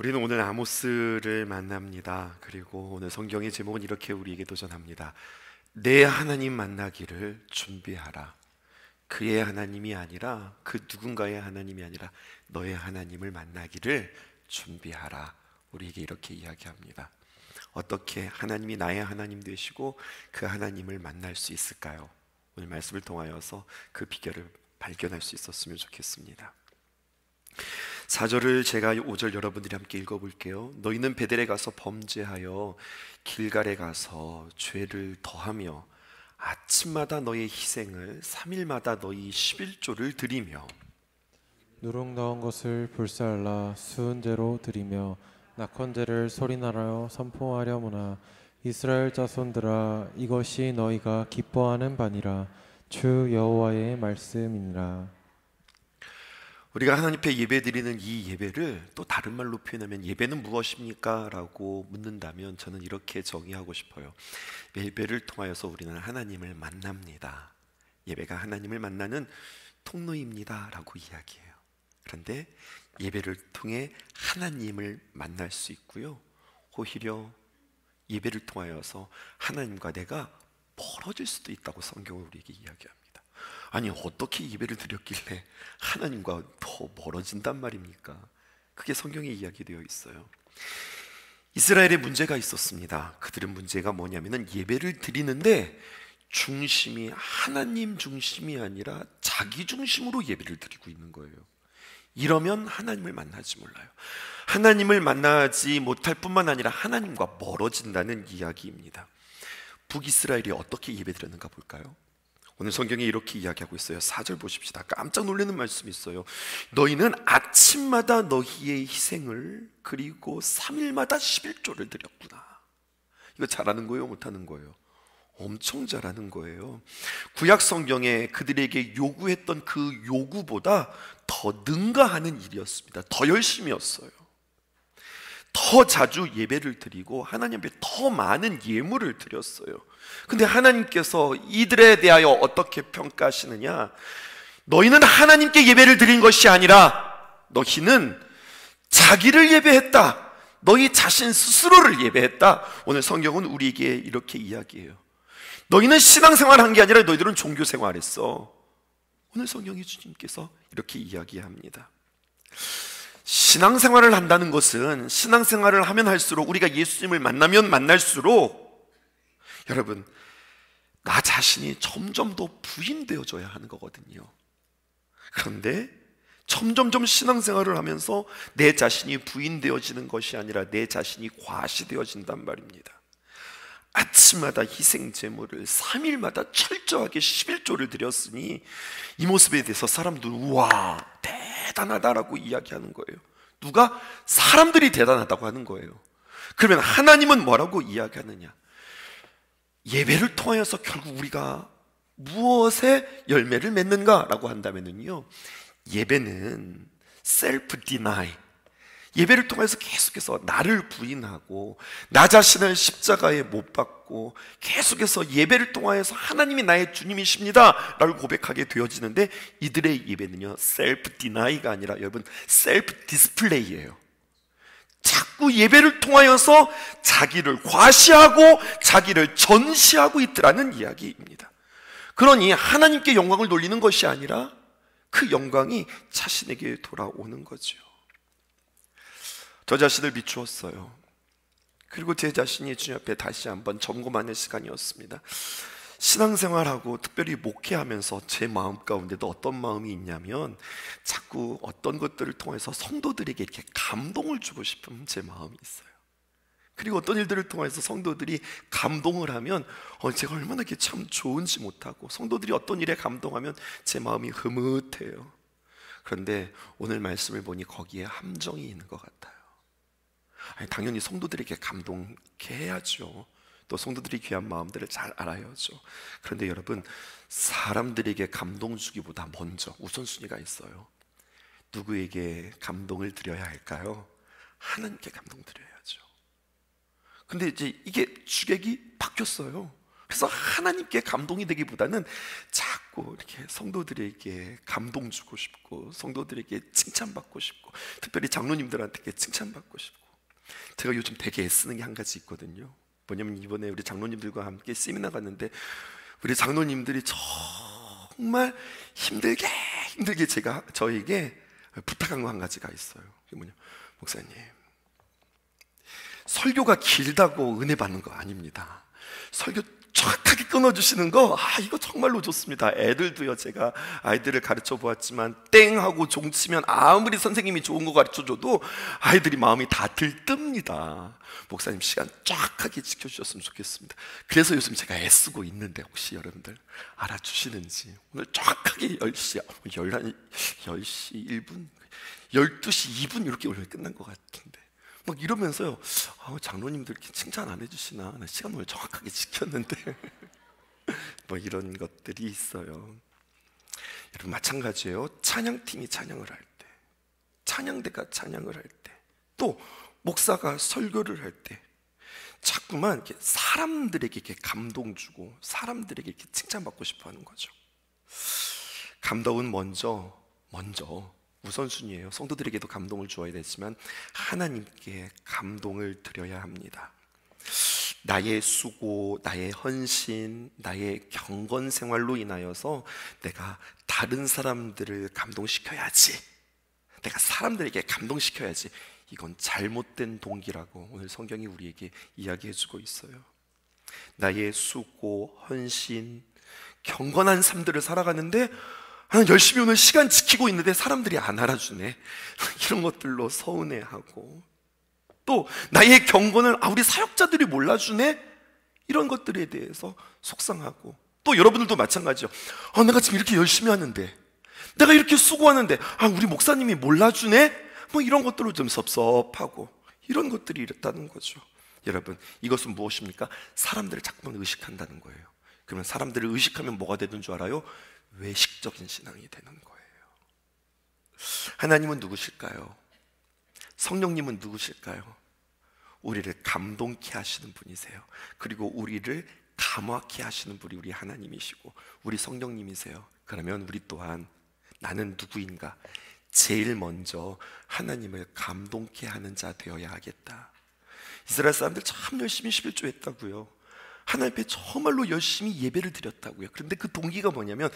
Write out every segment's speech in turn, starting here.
우리는 오늘 아모스를 만납니다. 그리고 오늘 성경의 제목은 이렇게 우리에게 도전합니다. 내 하나님 만나기를 준비하라. 그의 하나님이 아니라 그 누군가의 하나님이 아니라 너의 하나님을 만나기를 준비하라. 우리에게 이렇게 이야기합니다. 어떻게 하나님이 나의 하나님 되시고 그 하나님을 만날 수 있을까요? 오늘 말씀을 통하여서 그 비결을 발견할 수 있었으면 좋겠습니다. 4절을 제가 5절 여러분들이 함께 읽어볼게요. 너희는 베델에 가서 범죄하여 길갈에 가서 죄를 더하며 아침마다 너의 희생을 3일마다 너희 11조를 드리며 누룩 넣은 것을 불살라 수은제로 드리며 낙헌제를 소리나라여 선포하려무나 이스라엘 자손들아 이것이 너희가 기뻐하는 바니라 주 여호와의 말씀이니라. 우리가 하나님 앞에 예배드리는 이 예배를 또 다른 말로 표현하면 예배는 무엇입니까? 라고 묻는다면 저는 이렇게 정의하고 싶어요. 예배를 통하여서 우리는 하나님을 만납니다. 예배가 하나님을 만나는 통로입니다 라고 이야기해요. 그런데 예배를 통해 하나님을 만날 수 있고요, 오히려 예배를 통하여서 하나님과 내가 멀어질 수도 있다고 성경은 우리에게 이야기합니다. 아니, 어떻게 예배를 드렸길래 하나님과 더 멀어진단 말입니까? 그게 성경에 이야기되어 있어요. 이스라엘에 문제가 있었습니다. 그들은 문제가 뭐냐면은 예배를 드리는데 중심이 하나님 중심이 아니라 자기 중심으로 예배를 드리고 있는 거예요. 이러면 하나님을 만나지 몰라요. 하나님을 만나지 못할 뿐만 아니라 하나님과 멀어진다는 이야기입니다. 북이스라엘이 어떻게 예배드렸는가 볼까요? 오늘 성경에 이렇게 이야기하고 있어요. 4절 보십시다. 깜짝 놀라는 말씀이 있어요. 너희는 아침마다 너희의 희생을 그리고 3일마다 11조를 드렸구나. 이거 잘하는 거예요? 못하는 거예요? 엄청 잘하는 거예요. 구약 성경에 그들에게 요구했던 그 요구보다 더 능가하는 일이었습니다. 더 열심이었어요. 더 자주 예배를 드리고 하나님 앞에 더 많은 예물을 드렸어요. 근데 하나님께서 이들에 대하여 어떻게 평가하시느냐? 너희는 하나님께 예배를 드린 것이 아니라 너희는 자기를 예배했다. 너희 자신 스스로를 예배했다. 오늘 성경은 우리에게 이렇게 이야기해요. 너희는 신앙생활을 한 게 아니라 너희들은 종교생활했어. 오늘 성경의 주님께서 이렇게 이야기합니다. 신앙생활을 한다는 것은 신앙생활을 하면 할수록 우리가 예수님을 만나면 만날수록 여러분, 나 자신이 점점 더 부인되어져야 하는 거거든요. 그런데 점점점 신앙생활을 하면서 내 자신이 부인되어지는 것이 아니라 내 자신이 과시되어진단 말입니다. 아침마다 희생제물을 3일마다 철저하게 11조를 드렸으니 이 모습에 대해서 사람들 우와 대단하다라고 이야기하는 거예요. 누가? 사람들이 대단하다고 하는 거예요. 그러면 하나님은 뭐라고 이야기하느냐? 예배를 통하여서 결국 우리가 무엇에 열매를 맺는가라고 한다면요, 예배는 셀프 디나이, 예배를 통해서 계속해서 나를 부인하고 나 자신을 십자가에 못 박고 계속해서 예배를 통하여서 하나님이 나의 주님이십니다 라고 고백하게 되어지는데, 이들의 예배는요 셀프 디나이가 아니라 여러분 셀프 디스플레이예요. 자꾸 예배를 통하여서 자기를 과시하고 자기를 전시하고 있더라는 이야기입니다. 그러니 하나님께 영광을 돌리는 것이 아니라 그 영광이 자신에게 돌아오는 거죠. 저 자신을 비추었어요. 그리고 제 자신이 주님 앞에 다시 한번 점검하는 시간이었습니다. 신앙생활하고 특별히 목회하면서 제 마음 가운데도 어떤 마음이 있냐면 자꾸 어떤 것들을 통해서 성도들에게 이렇게 감동을 주고 싶은 제 마음이 있어요. 그리고 어떤 일들을 통해서 성도들이 감동을 하면 제가 얼마나 이게 참 좋은지 못하고, 성도들이 어떤 일에 감동하면 제 마음이 흐뭇해요. 그런데 오늘 말씀을 보니 거기에 함정이 있는 것 같아요. 아니, 당연히 성도들에게 감동케 해야죠. 또 성도들이 귀한 마음들을 잘 알아야죠. 그런데 여러분, 사람들에게 감동 주기보다 먼저 우선순위가 있어요. 누구에게 감동을 드려야 할까요? 하나님께 감동 드려야죠. 근데 이제 이게 주객이 바뀌었어요. 그래서 하나님께 감동이 되기보다는 자꾸 이렇게 성도들에게 감동 주고 싶고, 성도들에게 칭찬받고 싶고, 특별히 장로님들한테 칭찬받고 싶고. 제가 요즘 되게 애쓰는 게 한 가지 있거든요. 뭐냐면 이번에 우리 장로님들과 함께 세미나 갔는데 우리 장로님들이 정말 힘들게 제가 저에게 부탁한 거 한 가지가 있어요. 그게 뭐냐, 목사님, 설교가 길다고 은혜 받는 거 아닙니다. 설교 정확하게 끊어주시는 거, 이거 정말로 좋습니다. 애들도요, 제가 아이들을 가르쳐 보았지만 땡 하고 종치면 아무리 선생님이 좋은 거 가르쳐줘도 아이들이 마음이 다 들뜹니다. 목사님 시간 정확하게 지켜주셨으면 좋겠습니다. 그래서 요즘 제가 애쓰고 있는데 혹시 여러분들 알아주시는지, 오늘 정확하게 10시 1분 12시 2분 이렇게 오늘 끝난 것 같은데 막 이러면서요, 장로님들 이렇게 칭찬 안 해주시나, 나 시간 오늘 정확하게 지켰는데 뭐 이런 것들이 있어요. 여러분 마찬가지예요. 찬양팀이 찬양을 할 때, 찬양대가 찬양을 할 때, 또 목사가 설교를 할 때 자꾸만 이렇게 사람들에게 이렇게 감동 주고 사람들에게 이렇게 칭찬받고 싶어 하는 거죠. 감동은 먼저 우선순위예요. 성도들에게도 감동을 주어야 되지만 하나님께 감동을 드려야 합니다. 나의 수고, 나의 헌신, 나의 경건 생활로 인하여서 내가 다른 사람들을 감동시켜야지, 내가 사람들에게 감동시켜야지, 이건 잘못된 동기라고 오늘 성경이 우리에게 이야기해주고 있어요. 나의 수고, 헌신, 경건한 삶들을 살아가는데 열심히 오늘 시간 지키고 있는데 사람들이 안 알아주네, 이런 것들로 서운해하고, 또 나의 경건을 우리 사역자들이 몰라주네, 이런 것들에 대해서 속상하고, 또 여러분들도 마찬가지죠. 내가 지금 이렇게 열심히 하는데, 내가 이렇게 수고하는데 우리 목사님이 몰라주네, 뭐 이런 것들로 좀 섭섭하고, 이런 것들이 이렇다는 거죠. 여러분, 이것은 무엇입니까? 사람들을 자꾸만 의식한다는 거예요. 그러면 사람들을 의식하면 뭐가 되는 줄 알아요? 외식적인 신앙이 되는 거예요. 하나님은 누구실까요? 성령님은 누구실까요? 우리를 감동케 하시는 분이세요. 그리고 우리를 감화케 하시는 분이 우리 하나님이시고 우리 성령님이세요. 그러면 우리 또한 나는 누구인가? 제일 먼저 하나님을 감동케 하는 자 되어야 하겠다. 이스라엘 사람들 참 열심히 11조 했다고요. 하나님 앞에 정말로 열심히 예배를 드렸다고요. 그런데 그 동기가 뭐냐면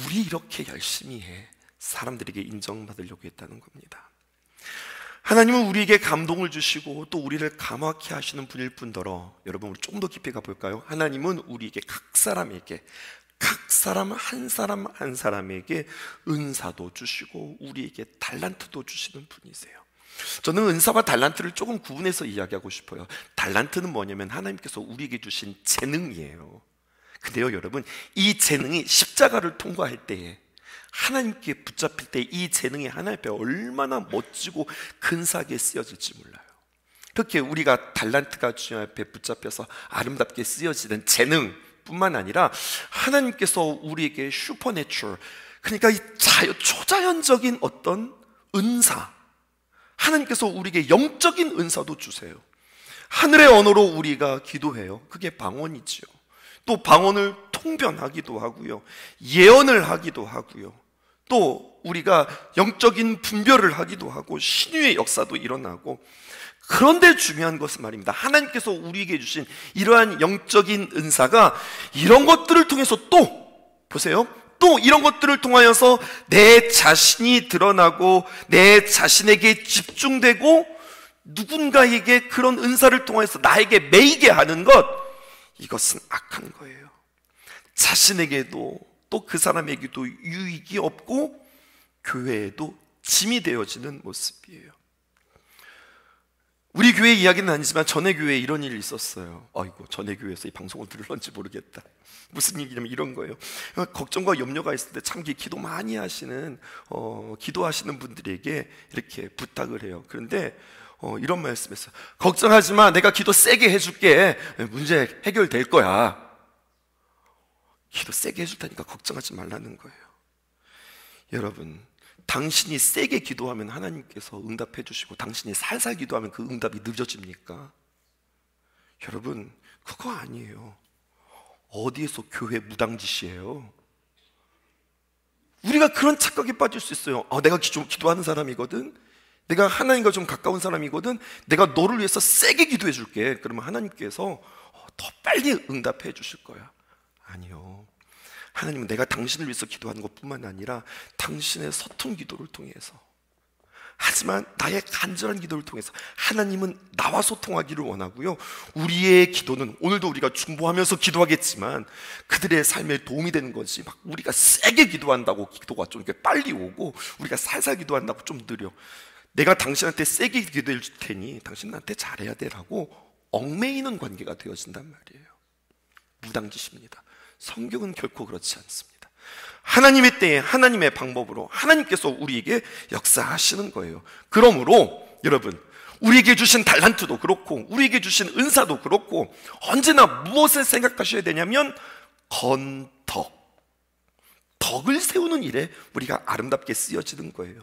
우리 이렇게 열심히 해, 사람들에게 인정받으려고 했다는 겁니다. 하나님은 우리에게 감동을 주시고 또 우리를 감화케 하시는 분일 뿐더러, 여러분 우리 좀 더 깊이 가볼까요? 하나님은 우리에게 각 사람에게, 각 사람 한 사람 한 사람에게 은사도 주시고 우리에게 달란트도 주시는 분이세요. 저는 은사와 달란트를 조금 구분해서 이야기하고 싶어요. 달란트는 뭐냐면 하나님께서 우리에게 주신 재능이에요. 근데요 여러분, 이 재능이 십자가를 통과할 때에, 하나님께 붙잡힐 때 이 재능이 하나님 앞에 얼마나 멋지고 근사하게 쓰여질지 몰라요. 그렇게 우리가 달란트가 주님 앞에 붙잡혀서 아름답게 쓰여지는 재능 뿐만 아니라 하나님께서 우리에게 슈퍼내추럴, 그러니까 이 초자연적인 어떤 은사, 하나님께서 우리에게 영적인 은사도 주세요. 하늘의 언어로 우리가 기도해요. 그게 방언이지요. 또 방언을 통변하기도 하고요, 예언을 하기도 하고요, 또 우리가 영적인 분별을 하기도 하고 신유의 역사도 일어나고. 그런데 중요한 것은 말입니다, 하나님께서 우리에게 주신 이러한 영적인 은사가 이런 것들을 통해서 또 보세요, 또 이런 것들을 통하여서 내 자신이 드러나고 내 자신에게 집중되고 누군가에게 그런 은사를 통해서 나에게 매이게 하는 것, 이것은 악한 거예요. 자신에게도 또 그 사람에게도 유익이 없고 교회에도 짐이 되어지는 모습이에요. 우리 교회 이야기는 아니지만 전에 교회에 이런 일이 있었어요. 아이고, 전에 교회에서 이 방송을 들을런지 모르겠다. 무슨 얘기냐면 이런 거예요. 걱정과 염려가 있을 때 참 기도 많이 하시는 기도하시는 분들에게 이렇게 부탁을 해요. 그런데 이런 말씀했어요. 걱정하지 마, 내가 기도 세게 해줄게, 문제 해결될 거야. 기도 세게 해줄 테니까 걱정하지 말라는 거예요. 여러분, 당신이 세게 기도하면 하나님께서 응답해 주시고 당신이 살살 기도하면 그 응답이 늦어집니까? 여러분, 그거 아니에요. 어디에서 교회 무당짓이에요? 우리가 그런 착각에 빠질 수 있어요. 내가 기도하는 사람이거든, 내가 하나님과 좀 가까운 사람이거든, 내가 너를 위해서 세게 기도해 줄게. 그러면 하나님께서 더 빨리 응답해 주실 거야. 아니요, 하나님은 내가 당신을 위해서 기도하는 것뿐만 아니라 당신의 서툰 기도를 통해서, 하지만 나의 간절한 기도를 통해서 하나님은 나와 소통하기를 원하고요, 우리의 기도는 오늘도 우리가 중보하면서 기도하겠지만 그들의 삶에 도움이 되는 거지, 막 우리가 세게 기도한다고 기도가 좀 이렇게 빨리 오고 우리가 살살 기도한다고 좀 느려. 내가 당신한테 세게 기도해 줄 테니 당신 나한테 잘해야 되라고 얽매이는 관계가 되어진단 말이에요. 무당짓입니다. 성경은 결코 그렇지 않습니다. 하나님의 때에 하나님의 방법으로 하나님께서 우리에게 역사하시는 거예요. 그러므로 여러분, 우리에게 주신 달란트도 그렇고 우리에게 주신 은사도 그렇고 언제나 무엇을 생각하셔야 되냐면 덕을 세우는 일에 우리가 아름답게 쓰여지는 거예요.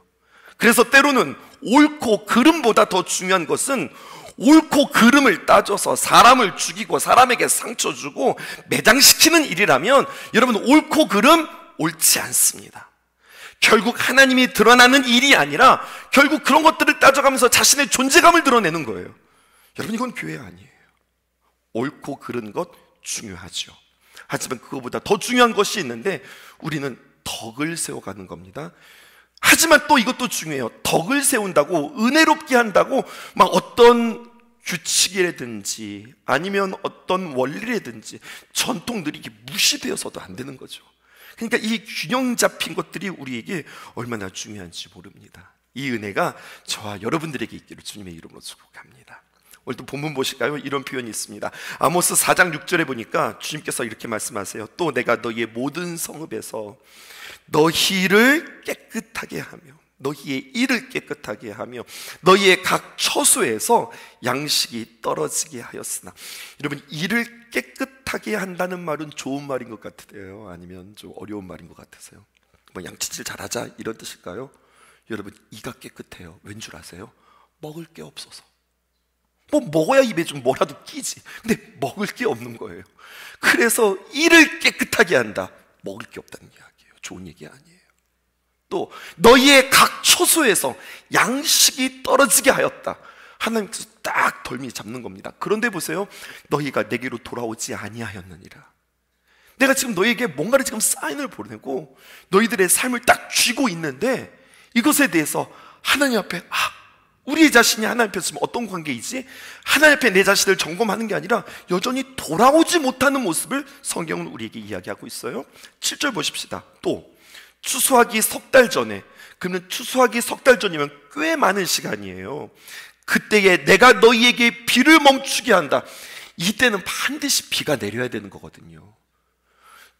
그래서 때로는 옳고 그름보다 더 중요한 것은 옳고 그름을 따져서 사람을 죽이고 사람에게 상처 주고 매장시키는 일이라면 여러분, 옳고 그름 옳지 않습니다. 결국 하나님이 드러나는 일이 아니라 결국 그런 것들을 따져가면서 자신의 존재감을 드러내는 거예요. 여러분, 이건 교회 아니에요. 옳고 그른 것 중요하죠. 하지만 그거보다 더 중요한 것이 있는데 우리는 덕을 세워가는 겁니다. 하지만 또 이것도 중요해요. 덕을 세운다고, 은혜롭게 한다고 막 어떤 규칙이라든지 아니면 어떤 원리라든지 전통들이 무시되어서도 안 되는 거죠. 그러니까 이 균형 잡힌 것들이 우리에게 얼마나 중요한지 모릅니다. 이 은혜가 저와 여러분들에게 있기를 주님의 이름으로 축복합니다. 오늘도 본문 보실까요? 이런 표현이 있습니다. 아모스 4장 6절에 보니까 주님께서 이렇게 말씀하세요. 또 내가 너희의 모든 성읍에서 너희를 깨끗하게 하며 너희의 일을 깨끗하게 하며 너희의 각 처소에서 양식이 떨어지게 하였으나. 여러분, 일을 깨끗하게 한다는 말은 좋은 말인 것 같으세요? 아니면 좀 어려운 말인 것 같으세요? 뭐 양치질 잘하자 이런 뜻일까요? 여러분, 이가 깨끗해요. 왠 줄 아세요? 먹을 게 없어서. 뭐 먹어야 입에 좀 뭐라도 끼지. 근데 먹을 게 없는 거예요. 그래서 일을 깨끗하게 한다. 먹을 게 없다는 이야기예요. 좋은 얘기 아니에요. 또 너희의 각 처소에서 양식이 떨어지게 하였다. 하나님께서 딱 덜미 잡는 겁니다. 그런데 보세요. 너희가 내게로 돌아오지 아니하였느니라. 내가 지금 너희에게 뭔가를 지금 사인을 보내고 너희들의 삶을 딱 쥐고 있는데 이것에 대해서 하나님 앞에 우리 자신이 하나님 앞에 있으면 어떤 관계이지? 하나님 앞에 내 자신을 점검하는 게 아니라 여전히 돌아오지 못하는 모습을 성경은 우리에게 이야기하고 있어요. 7절 보십시다. 또 추수하기 석 달 전에, 그러면 추수하기 석 달 전이면 꽤 많은 시간이에요. 그때에 내가 너희에게 비를 멈추게 한다. 이때는 반드시 비가 내려야 되는 거거든요.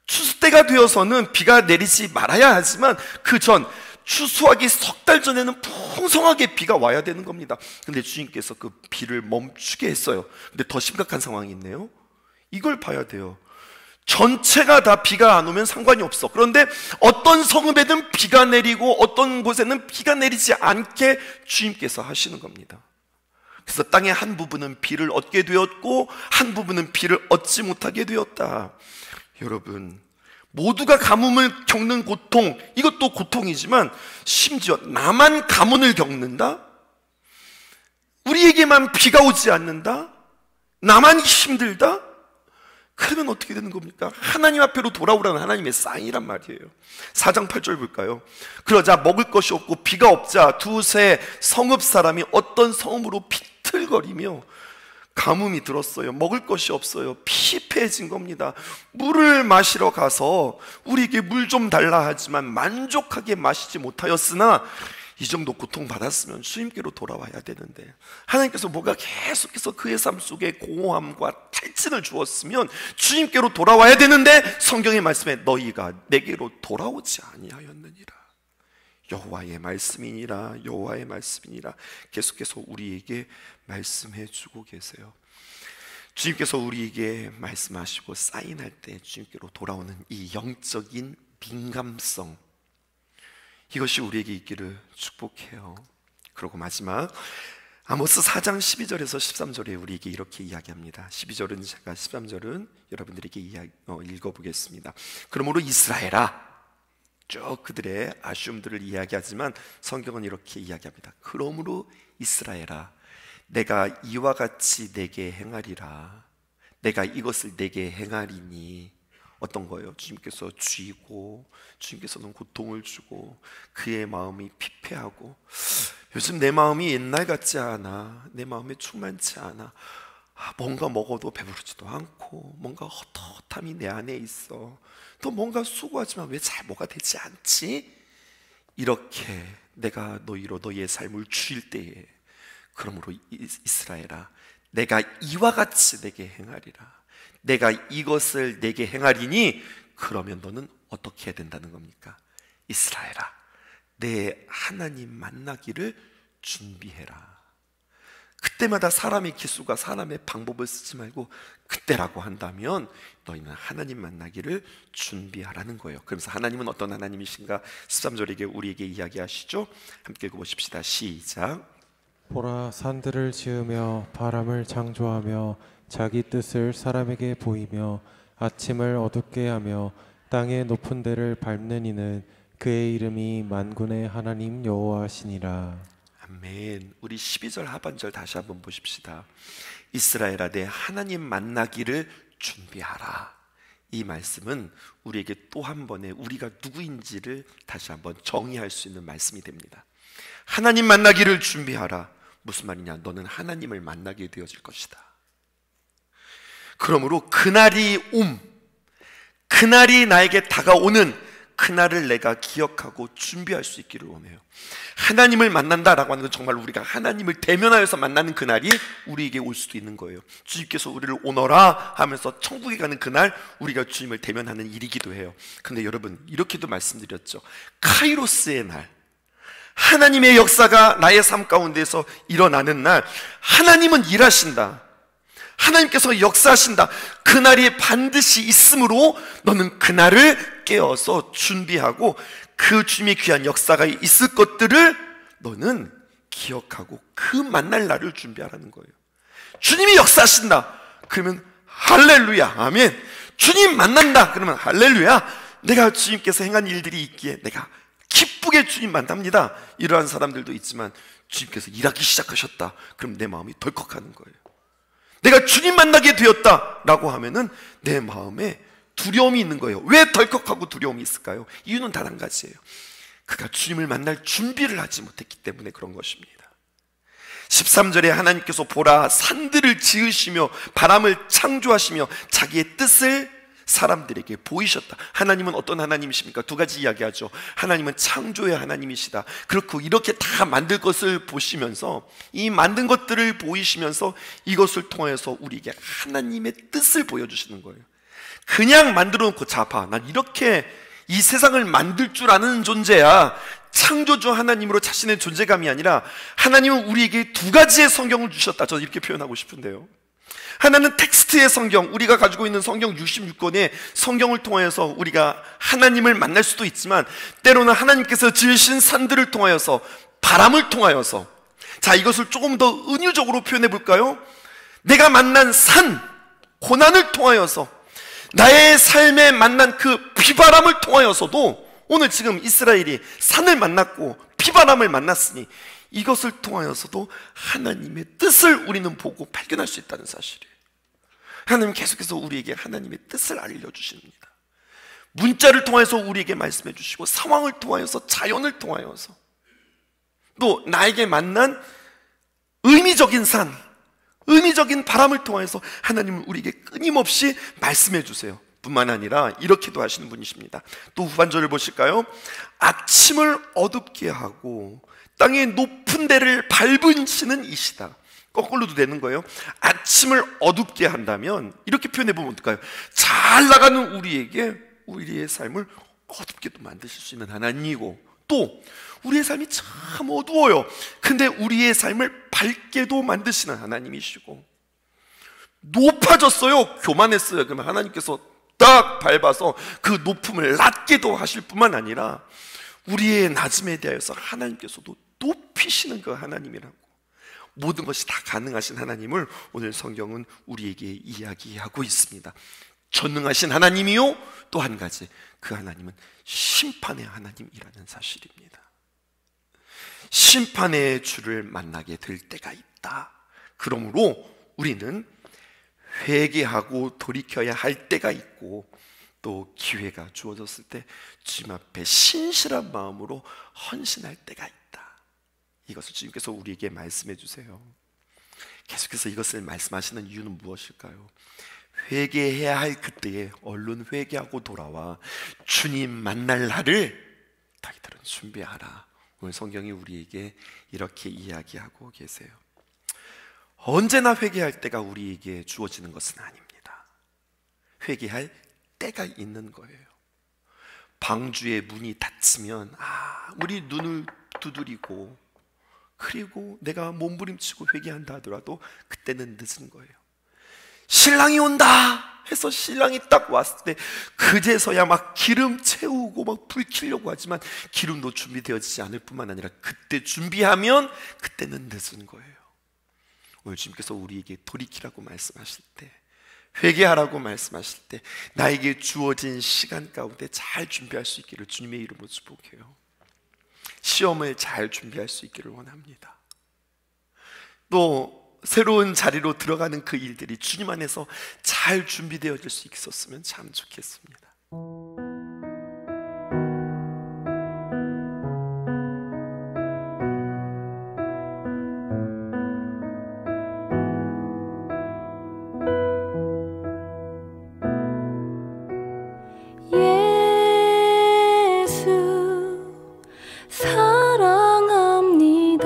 추수 때가 되어서는 비가 내리지 말아야 하지만 그 전 추수하기 석 달 전에는 풍성하게 비가 와야 되는 겁니다. 근데 주님께서 그 비를 멈추게 했어요. 근데 더 심각한 상황이 있네요. 이걸 봐야 돼요. 전체가 다 비가 안 오면 상관이 없어. 그런데 어떤 성읍에는 비가 내리고 어떤 곳에는 비가 내리지 않게 주님께서 하시는 겁니다. 그래서 땅의 한 부분은 비를 얻게 되었고 한 부분은 비를 얻지 못하게 되었다. 여러분, 모두가 가뭄을 겪는 고통, 이것도 고통이지만 심지어 나만 가뭄을 겪는다? 우리에게만 비가 오지 않는다? 나만 힘들다? 그러면 어떻게 되는 겁니까? 하나님 앞으로 돌아오라는 하나님의 사인이란 말이에요. 4장 8절 볼까요? 그러자 먹을 것이 없고 비가 없자 두세 성읍 사람이 어떤 성읍으로 비틀거리며 가뭄이 들었어요. 먹을 것이 없어요. 피폐해진 겁니다. 물을 마시러 가서 우리에게 물 좀 달라 하지만 만족하게 마시지 못하였으나 이 정도 고통받았으면 주님께로 돌아와야 되는데 하나님께서 뭐가 계속해서 그의 삶 속에 공허함과 탈진을 주었으면 주님께로 돌아와야 되는데 성경의 말씀에 너희가 내게로 돌아오지 아니하였느니라. 여호와의 말씀이니라, 여호와의 말씀이니라. 계속해서 우리에게 말씀해 주고 계세요. 주님께서 우리에게 말씀하시고 사인할 때 주님께로 돌아오는 이 영적인 민감성, 이것이 우리에게 있기를 축복해요. 그리고 마지막, 아모스 4장 12절에서 13절에 우리에게 이렇게 이야기합니다. 12절은 제가 13절은 여러분들에게 읽어보겠습니다. 그러므로 이스라엘아, 쭉 그들의 아쉬움들을 이야기하지만 성경은 이렇게 이야기합니다. 그러므로 이스라엘아, 내가 이와 같이 내게 행하리라. 내가 이것을 내게 행하리니, 어떤 거예요? 주님께서 쥐고, 주님께서는 고통을 주고, 그의 마음이 피폐하고, 요즘 내 마음이 옛날 같지 않아. 내 마음에 충만치 않아. 뭔가 먹어도 배부르지도 않고, 뭔가 헛헛함이 내 안에 있어. 또 뭔가 수고하지만 왜 잘 뭐가 되지 않지? 이렇게 내가 너희로 너희의 삶을 주일 때에, 그러므로 이스라엘아, 내가 이와 같이 내게 행하리라. 내가 이것을 내게 행하리니, 그러면 너는 어떻게 해야 된다는 겁니까? 이스라엘아, 내 하나님 만나기를 준비해라. 그때마다 사람의 기술과 사람의 방법을 쓰지 말고 그때라고 한다면 너희는 하나님 만나기를 준비하라는 거예요. 그러면서 하나님은 어떤 하나님이신가 13절에게 우리에게 이야기하시죠. 함께 읽어보십시다. 시작. 보라, 산들을 지으며 바람을 창조하며 자기 뜻을 사람에게 보이며 아침을 어둡게 하며 땅의 높은 데를 밟는 이는 그의 이름이 만군의 하나님 여호와시니라. 아멘. 우리 12절 하반절 다시 한번 보십시다. 이스라엘아, 내 하나님 만나기를 준비하라. 이 말씀은 우리에게 또 한 번에 우리가 누구인지를 다시 한번 정의할 수 있는 말씀이 됩니다. 하나님 만나기를 준비하라. 무슨 말이냐? 너는 하나님을 만나게 되어질 것이다. 그러므로 그날이 그날이 나에게 다가오는 그날을 내가 기억하고 준비할 수 있기를 원해요. 하나님을 만난다라고 하는 건 정말 우리가 하나님을 대면하여서 만나는 그날이 우리에게 올 수도 있는 거예요. 주님께서 우리를 오너라 하면서 천국에 가는 그날, 우리가 주님을 대면하는 일이기도 해요. 근데 여러분, 이렇게도 말씀드렸죠. 카이로스의 날, 하나님의 역사가 나의 삶 가운데서 일어나는 날, 하나님은 일하신다. 하나님께서 역사하신다. 그날이 반드시 있으므로 너는 그날을 깨어서 준비하고 그 주님의 귀한 역사가 있을 것들을 너는 기억하고 그 만날 날을 준비하라는 거예요. 주님이 역사하신다. 그러면 할렐루야, 아멘. 주님 만난다. 그러면 할렐루야. 내가 주님께서 행한 일들이 있기에 내가 기쁘게 주님 만납니다. 이러한 사람들도 있지만 주님께서 일하기 시작하셨다. 그럼 내 마음이 덜컥하는 거예요. 내가 주님 만나게 되었다라고 하면은 내 마음에 두려움이 있는 거예요. 왜 덜컥하고 두려움이 있을까요? 이유는 단 한 가지예요. 그가 주님을 만날 준비를 하지 못했기 때문에 그런 것입니다. 13절에 하나님께서 보라, 산들을 지으시며 바람을 창조하시며 자기의 뜻을 사람들에게 보이셨다. 하나님은 어떤 하나님이십니까? 두 가지 이야기하죠. 하나님은 창조의 하나님이시다. 그렇고 이렇게 다 만들 것을 보시면서, 이 만든 것들을 보이시면서 이것을 통해서 우리에게 하나님의 뜻을 보여주시는 거예요. 그냥 만들어 놓고, 자, 봐, 난 이렇게 이 세상을 만들 줄 아는 존재야. 창조주 하나님으로 자신의 존재감이 아니라 하나님은 우리에게 두 가지의 성경을 주셨다. 저는 이렇게 표현하고 싶은데요. 하나는 텍스트의 성경, 우리가 가지고 있는 성경 66권의 성경을 통해서 우리가 하나님을 만날 수도 있지만, 때로는 하나님께서 지으신 산들을 통하여서, 바람을 통하여서, 자, 이것을 조금 더 은유적으로 표현해 볼까요? 내가 만난 산, 고난을 통하여서, 나의 삶에 만난 그 비바람을 통하여서도, 오늘 지금 이스라엘이 산을 만났고 비바람을 만났으니 이것을 통하여서도 하나님의 뜻을 우리는 보고 발견할 수 있다는 사실이에요. 하나님 계속해서 우리에게 하나님의 뜻을 알려주십니다. 문자를 통해서 우리에게 말씀해 주시고, 상황을 통하여서, 자연을 통하여서, 또 나에게 만난 의미적인 산, 의미적인 바람을 통해서 하나님은 우리에게 끊임없이 말씀해 주세요. 뿐만 아니라 이렇게도 하시는 분이십니다. 또 후반절을 보실까요? 아침을 어둡게 하고 땅의 높은 데를 밟으시는 이시다. 거꾸로도 되는 거예요. 아침을 어둡게 한다면 이렇게 표현해 보면 어떨까요? 잘 나가는 우리에게 우리의 삶을 어둡게도 만드실 수 있는 하나님이고, 또 우리의 삶이 참 어두워요. 근데 우리의 삶을 밝게도 만드시는 하나님이시고, 높아졌어요, 교만했어요. 그러면 하나님께서 딱 밟아서 그 높음을 낮게도 하실 뿐만 아니라 우리의 낮음에 대하여서 하나님께서도 높이시는 그 하나님이라고. 모든 것이 다 가능하신 하나님을 오늘 성경은 우리에게 이야기하고 있습니다. 전능하신 하나님이요, 또 한 가지, 그 하나님은 심판의 하나님이라는 사실입니다. 심판의 주를 만나게 될 때가 있다. 그러므로 우리는 회개하고 돌이켜야 할 때가 있고, 또 기회가 주어졌을 때 주님 앞에 신실한 마음으로 헌신할 때가 있다. 이것을 주님께서 우리에게 말씀해 주세요. 계속해서 이것을 말씀하시는 이유는 무엇일까요? 회개해야 할 그때에 얼른 회개하고 돌아와 주님 만날 날을 너희들은 준비하라. 오늘 성경이 우리에게 이렇게 이야기하고 계세요. 언제나 회개할 때가 우리에게 주어지는 것은 아닙니다. 회개할 때가 있는 거예요. 방주의 문이 닫히면 우리 눈을 두드리고, 그리고 내가 몸부림치고 회개한다 하더라도 그때는 늦은 거예요. 신랑이 온다 해서 신랑이 딱 왔을 때 그제서야 막 기름 채우고 막 불 켜려고 하지만 기름도 준비되어지지 않을 뿐만 아니라 그때 준비하면 그때는 늦은 거예요. 오늘 주님께서 우리에게 돌이키라고 말씀하실 때, 회개하라고 말씀하실 때 나에게 주어진 시간 가운데 잘 준비할 수 있기를 주님의 이름으로 축복해요. 시험을 잘 준비할 수 있기를 원합니다. 또 새로운 자리로 들어가는 그 일들이 주님 안에서 잘 준비되어질 수 있었으면 참 좋겠습니다. 예수 사랑합니다.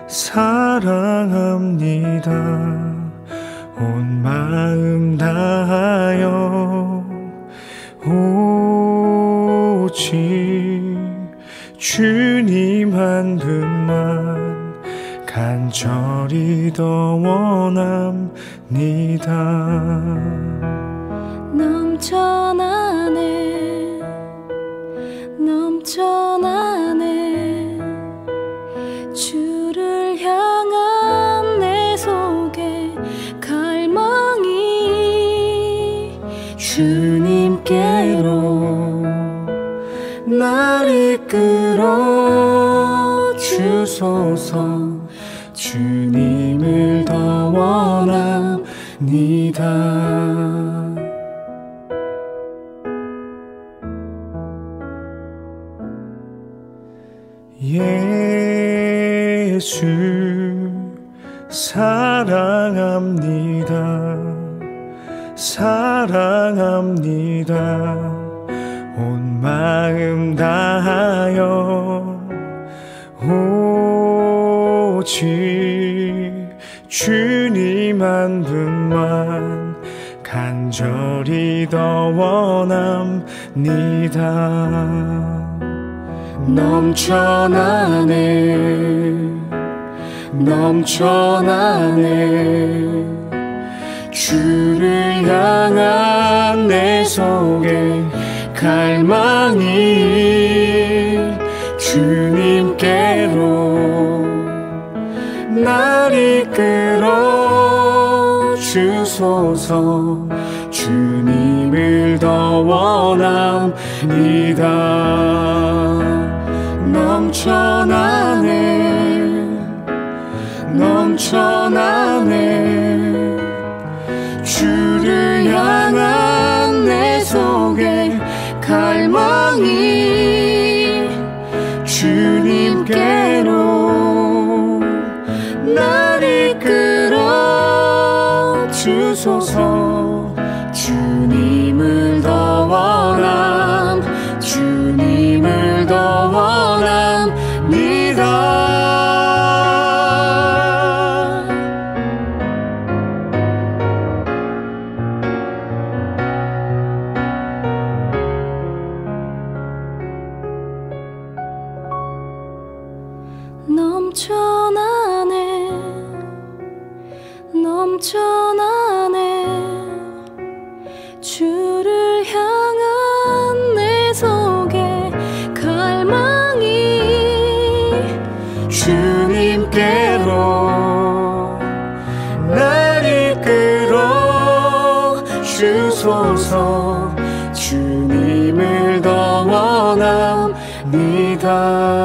사랑합니다. 온 마음 다하여 오직 주님 한 분만 간절히 더 원합니다. 넘쳐나네 넘쳐나네 주를 향한 내 속에 갈망이 주님께로 날 이끌어 주소서. 주님을 더 원합니다. 예수 사랑합니다. 사랑합니다. 온 마음 다하여 오직 주님 한 분만 간절히 더 원합니다. 넘쳐나네 넘쳐나네 주를 향한 내 속에 갈망이 주님께로 날 이끌어 주소서. 주님을 더 원합니다. 넘쳐나네 넘쳐나네 주를 향한 내 속에 갈망이 주님께로 날 이끌어 주소서. 주님을 더 원함 주님을 더 원합니다. 넘쳐나네 넘쳐나네 주를 향한 내 속에 갈망이 주님께로 날 이끌어 주소서 주님을 더 원합니다.